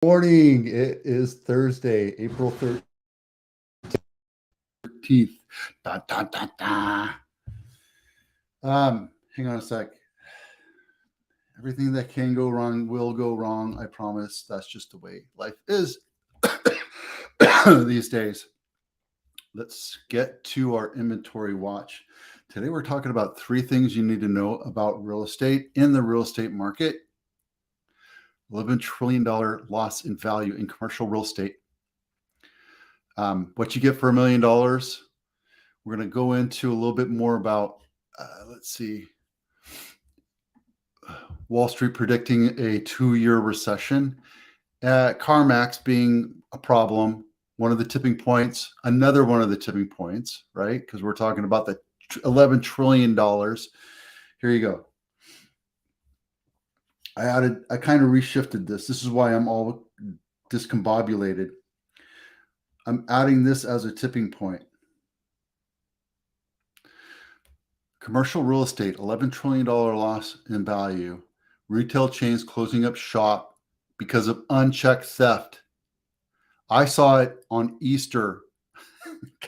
Morning. It is Thursday, April 13th. Da, da, da, da. Hang on a sec. Everything that can go wrong will go wrong. I promise. That's just the way life is these days. Let's get to our inventory watch. Today, we're talking about 3 things you need to know about real estate in the real estate market. $11 trillion loss in value in commercial real estate. What you get for $1 million. We're going to go into a little bit more about, let's see, Wall Street predicting a 2-year recession, CarMAX being a problem, one of the tipping points, another one of the tipping points, right? Because we're talking about the $11 trillion. Here you go. I kind of reshifted this. This is why I'm all discombobulated. I'm adding this as a tipping point. Commercial real estate, $11 trillion loss in value. Retail chains closing up shop because of unchecked theft. I saw it on Easter.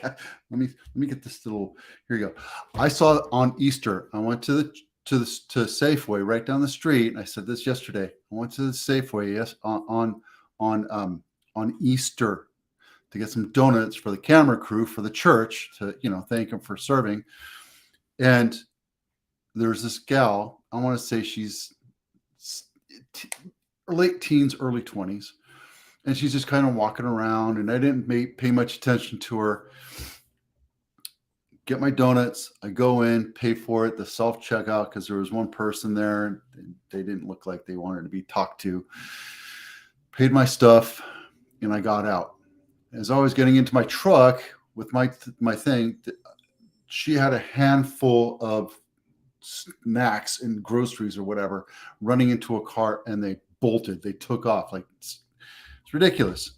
let me get this little. Here you go. I saw it on Easter. I went to Safeway right down the street. I said this yesterday. I went to the Safeway on Easter to get some donuts for the camera crew for the church to thank them for serving. And there's this gal. I want to say she's late teens, early 20s. And she's just kind of walking around, and I didn't pay much attention to her. Get my donuts. I go in, pay for it, the self-checkout, because there was one person there. And they didn't look like they wanted to be talked to. Paid my stuff, and I got out. As I was getting into my truck with my thing, she had a handful of snacks and groceries or whatever running into a car, and they bolted. They took off. Like, it's ridiculous.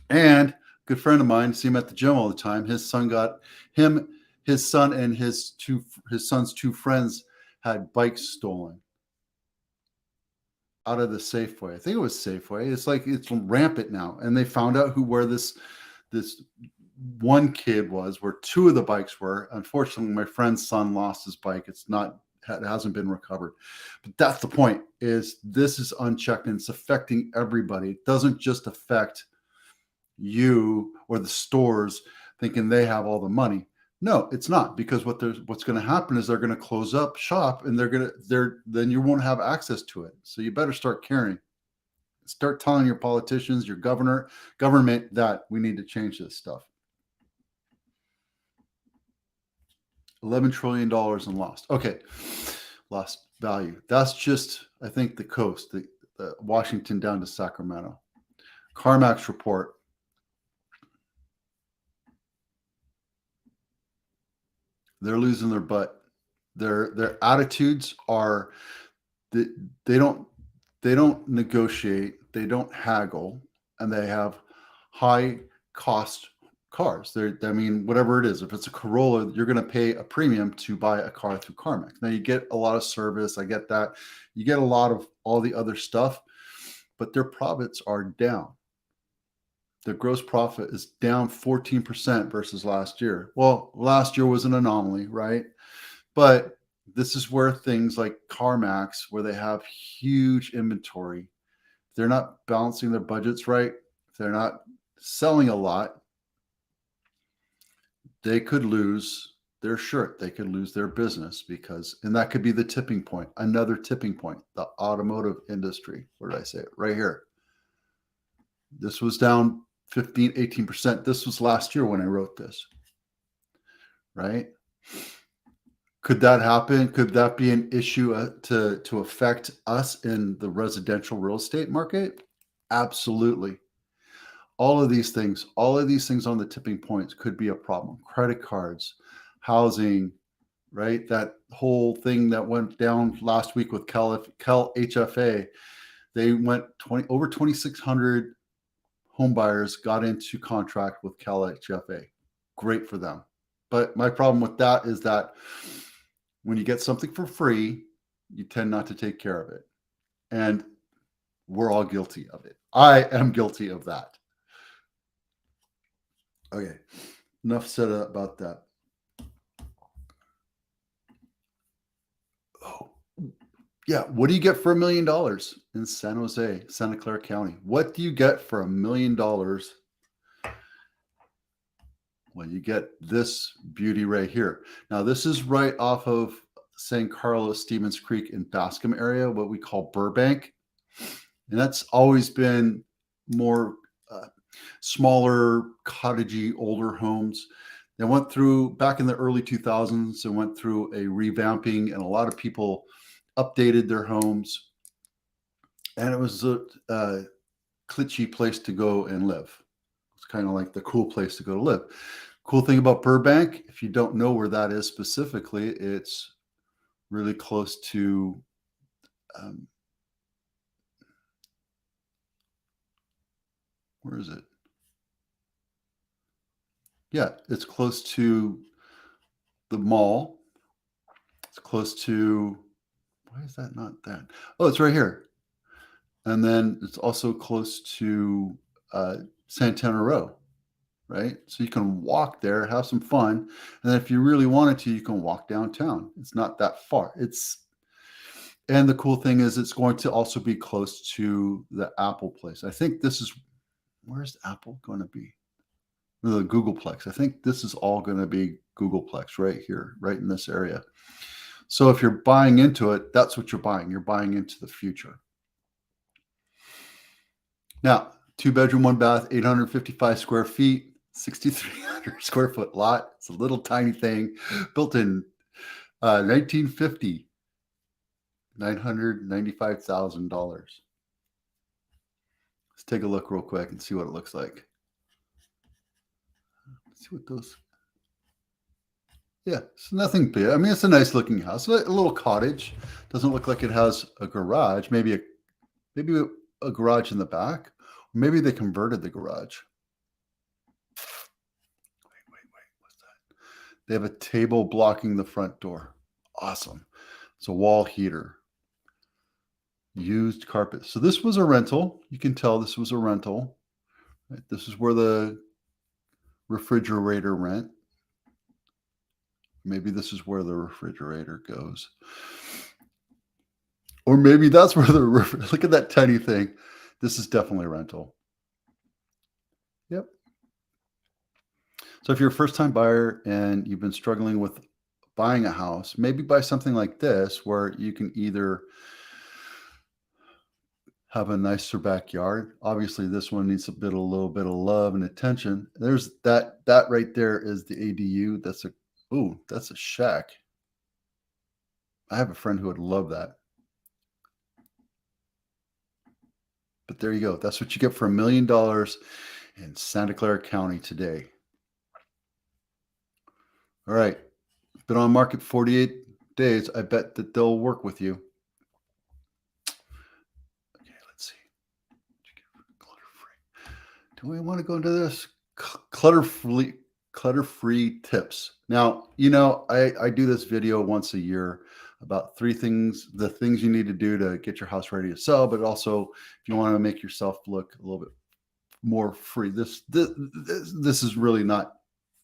And a good friend of mine, see him at the gym all the time. His son and his son's 2 friends had bikes stolen out of the Safeway. I think it was Safeway. It's rampant now. And they found out where this one kid was, where 2 of the bikes were. Unfortunately, my friend's son lost his bike. It hasn't been recovered. But that's the point, is this is unchecked and it's affecting everybody. It doesn't just affect you or the stores thinking they have all the money. No, it's not, because what's going to happen is they're going to close up shop, and then you won't have access to it. So you better start caring. Start telling your politicians, your government, that we need to change this stuff. $11 trillion in lost. Okay, lost value. That's just, I think, the coast, the Washington down to Sacramento. CarMAX report. They're losing their butt. Their attitudes are that they don't negotiate, they don't haggle, and they have high cost cars. Whatever it is, if it's a Corolla, you're going to pay a premium to buy a car through CarMax. Now, you get a lot of service. I get that. You get a lot of all the other stuff, but their profits are down. Their gross profit is down 14% versus last year. Well, last year was an anomaly, right? But this is where things like CarMax, where they have huge inventory, if they're not balancing their budgets right, if they're not selling a lot, they could lose their shirt. They could lose their business, and that could be the tipping point. Another tipping point, the automotive industry. Where did I say it? Right here. This was down 15, 18%. This was last year when I wrote this, right? Could that happen? Could that be an issue to affect us in the residential real estate market? Absolutely. All of these things on the tipping points could be a problem. Credit cards, housing, right? That whole thing that went down last week with Cal HFA, they went over 2,600 home buyers got into contract with Cal HFA. Great for them. But my problem with that is that when you get something for free, you tend not to take care of it. And We're all guilty of it. I am guilty of that. Okay, enough said about that. Oh, yeah. What do you get for $1 million in San Jose, Santa Clara County? What do you get for $1 million? Well, you get this beauty right here. Now, this is right off of San Carlos, Stevens Creek in Bascom area, what we call Burbank. And that's always been more smaller, cottagey, older homes. They went through, back in the early 2000s, and went through a revamping, and a lot of people updated their homes. And it was a glitchy place to go and live. It's kind of like the cool place to go to live. Cool thing about Burbank, if you don't know where that is specifically, it's really close to where is it? Yeah, it's close to the mall. It's close to, why is that not that? Oh, it's right here. And then it's also close to Santana Row, right? So you can walk there, have some fun. And then if you really wanted to, you can walk downtown. It's not that far. And the cool thing is it's going to also be close to the Apple place. I think this is, where's Apple going to be? The Googleplex. I think this is all going to be Googleplex right here, right in this area. So if you're buying into it, that's what you're buying. You're buying into the future. Now, 2-bedroom, 1-bath, 855 square feet, 6,300 square foot lot. It's a little tiny thing built in 1950, $995,000. Let's take a look real quick and see what it looks like. Let's see what those. Yeah, it's nothing big. I mean, it's a nice looking house. A little cottage. Doesn't look like it has a garage. Maybe a garage in the back. Maybe they converted the garage. Wait. What's that? They have a table blocking the front door. Awesome. It's a wall heater. Used carpet. So this was a rental. You can tell this was a rental. Right? This is where the refrigerator went. Maybe this is where the refrigerator goes. Or maybe that's where look at that tiny thing. This is definitely a rental. Yep. So if you're a first-time buyer and you've been struggling with buying a house, maybe buy something like this where you can either have a nicer backyard. Obviously, this one needs a little bit of love and attention. There's that right there is the ADU. That's a shack. I have a friend who would love that. But there you go. That's what you get for $1 million in Santa Clara County today. All right. Been on market 48 days. I bet that they'll work with you. Okay, let's see. Clutter-free. Do we want to go into this? Clutter-free tips. Now, I do this video once a year about the things you need to do to get your house ready to sell, but also if you want to make yourself look a little bit more free. This is really not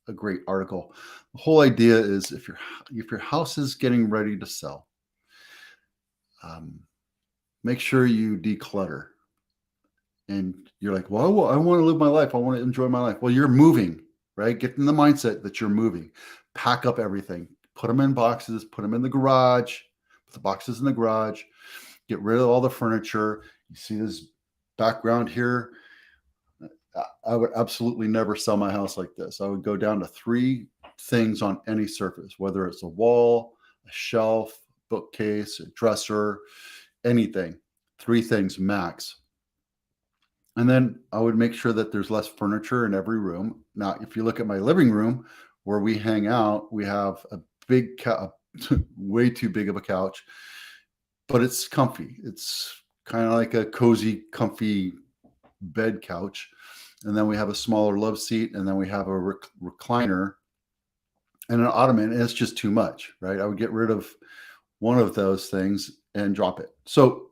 a great article. The whole idea is if your house is getting ready to sell, make sure you declutter. And you're like, well, I want to live my life. I want to enjoy my life. Well, you're moving, right? Get in the mindset that you're moving. Pack up everything. Put them in boxes. Put them in the garage. Put the boxes in the garage. Get rid of all the furniture. You see this background here? I would absolutely never sell my house like this. I would go down to 3 things on any surface, whether it's a wall, a shelf, bookcase, a dresser, anything. 3 things max. And then I would make sure that there's less furniture in every room. Now, if you look at my living room where we hang out, we have a big way too big of a couch, but it's comfy. It's kind of like a cozy, comfy bed couch. And then we have a smaller love seat, and then we have a recliner and an ottoman, and it's just too much, right? I would get rid of one of those things and drop it. So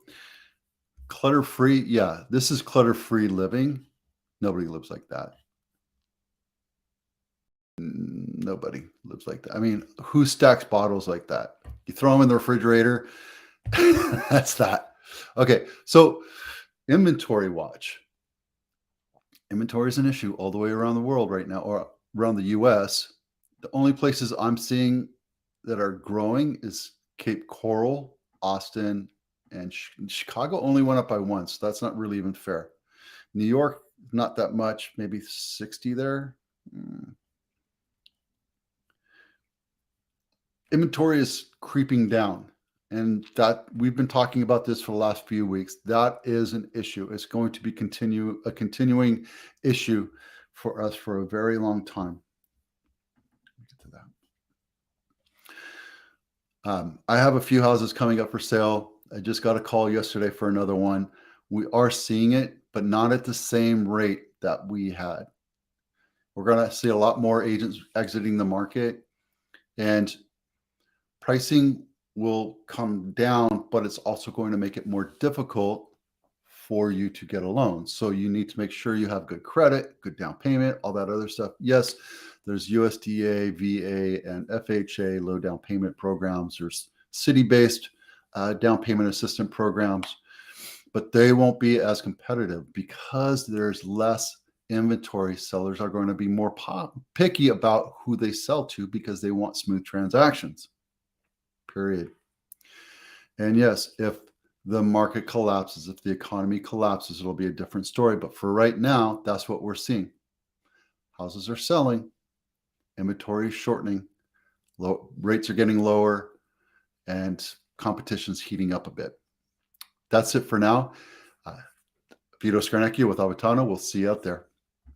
Clutter-free. Yeah, this is clutter-free living. Nobody lives like that. Nobody lives like that. I mean, who stacks bottles like that? You throw them in the refrigerator. That's that. Okay, so inventory watch. Inventory is an issue all the way around the world right now, or around the US. The only places I'm seeing that are growing is Cape Coral, Austin, and Chicago only went up by one, so that's not really even fair. New York, not that much, maybe 60 there. Inventory is creeping down, and that we've been talking about this for the last few weeks. That is an issue. It's going to be a continuing issue for us for a very long time. Get to that. I have a few houses coming up for sale. I just got a call yesterday for another one. We are seeing it, but not at the same rate that we had. We're going to see a lot more agents exiting the market, and pricing will come down, but it's also going to make it more difficult for you to get a loan. So you need to make sure you have good credit, good down payment, all that other stuff. Yes, there's USDA, VA, and FHA low down payment programs. There's city-based down payment assistance programs, but they won't be as competitive because there's less inventory. Sellers are going to be more picky about who they sell to because they want smooth transactions. Period. And yes, if the market collapses, if the economy collapses, it'll be a different story. But for right now, that's what we're seeing. Houses are selling, inventory is shortening, rates are getting lower, and competition's heating up a bit. That's it for now. Vito Scarnecchia with Avitano. We'll see you out there.